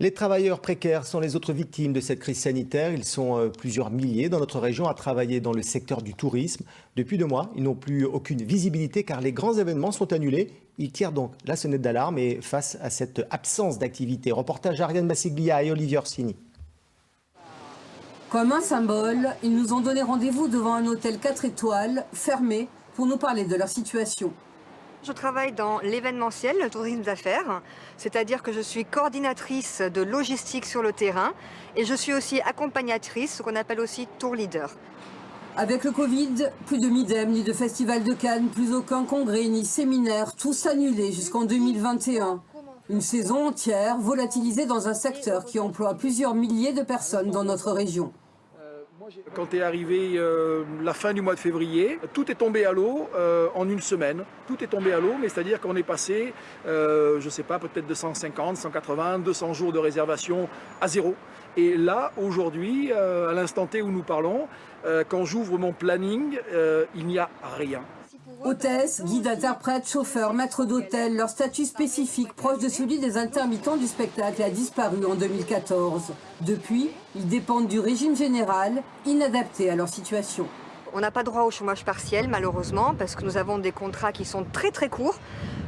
Les travailleurs précaires sont les autres victimes de cette crise sanitaire. Ils sont plusieurs milliers dans notre région à travailler dans le secteur du tourisme. Depuis 2 mois, ils n'ont plus aucune visibilité car les grands événements sont annulés. Ils tirent donc la sonnette d'alarme et face à cette absence d'activité. Reportage Ariane Massiglia et Olivier Orsini. Comme un symbole, ils nous ont donné rendez-vous devant un hôtel 4 étoiles, fermé, pour nous parler de leur situation. Je travaille dans l'événementiel, le tourisme d'affaires, c'est-à-dire que je suis coordinatrice de logistique sur le terrain et je suis aussi accompagnatrice, ce qu'on appelle aussi tour leader. Avec le Covid, plus de Midem, ni de Festival de Cannes, plus aucun congrès ni séminaire, tous annulés jusqu'en 2021. Une saison entière volatilisée dans un secteur qui emploie plusieurs milliers de personnes dans notre région. Quand est arrivé la fin du mois de février, tout est tombé à l'eau en une semaine. Tout est tombé à l'eau, mais c'est-à-dire qu'on est passé, je ne sais pas, peut-être de 150, 180, 200 jours de réservation à zéro. Et là, aujourd'hui, à l'instant T où nous parlons, quand j'ouvre mon planning, il n'y a rien. Hôtesses, guides, interprètes, chauffeurs, maîtres d'hôtel, leur statut spécifique proche de celui des intermittents du spectacle a disparu en 2014. Depuis, ils dépendent du régime général, inadapté à leur situation. On n'a pas droit au chômage partiel malheureusement parce que nous avons des contrats qui sont très très courts.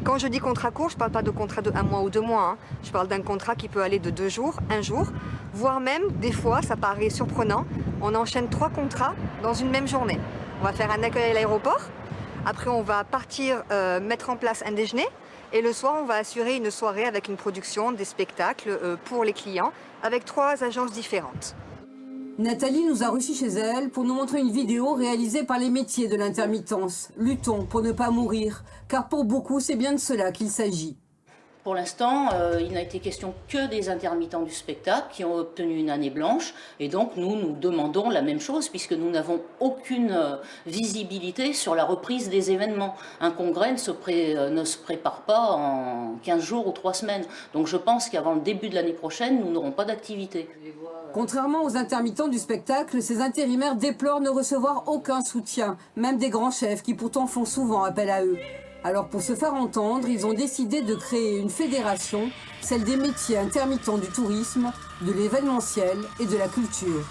Quand je dis contrat court, je ne parle pas de contrat de 1 mois ou 2 mois. Je parle d'un contrat qui peut aller de 2 jours, 1 jour, voire même des fois, ça paraît surprenant, on enchaîne 3 contrats dans une même journée. On va faire un accueil à l'aéroport. Après, on va partir mettre en place un déjeuner et le soir, on va assurer une soirée avec une production, des spectacles pour les clients avec 3 agences différentes. Nathalie nous a reçus chez elle pour nous montrer une vidéo réalisée par les métiers de l'intermittence. Luttons pour ne pas mourir, car pour beaucoup, c'est bien de cela qu'il s'agit. Pour l'instant, il n'a été question que des intermittents du spectacle qui ont obtenu une année blanche. Et donc, nous demandons la même chose puisque nous n'avons aucune visibilité sur la reprise des événements. Un congrès ne se prépare pas en 15 jours ou 3 semaines. Donc, je pense qu'avant le début de l'année prochaine, nous n'aurons pas d'activité. Contrairement aux intermittents du spectacle, ces intérimaires déplorent ne recevoir aucun soutien, même des grands chefs qui pourtant font souvent appel à eux. Alors pour se faire entendre, ils ont décidé de créer une fédération, celle des métiers intermittents du tourisme, de l'événementiel et de la culture.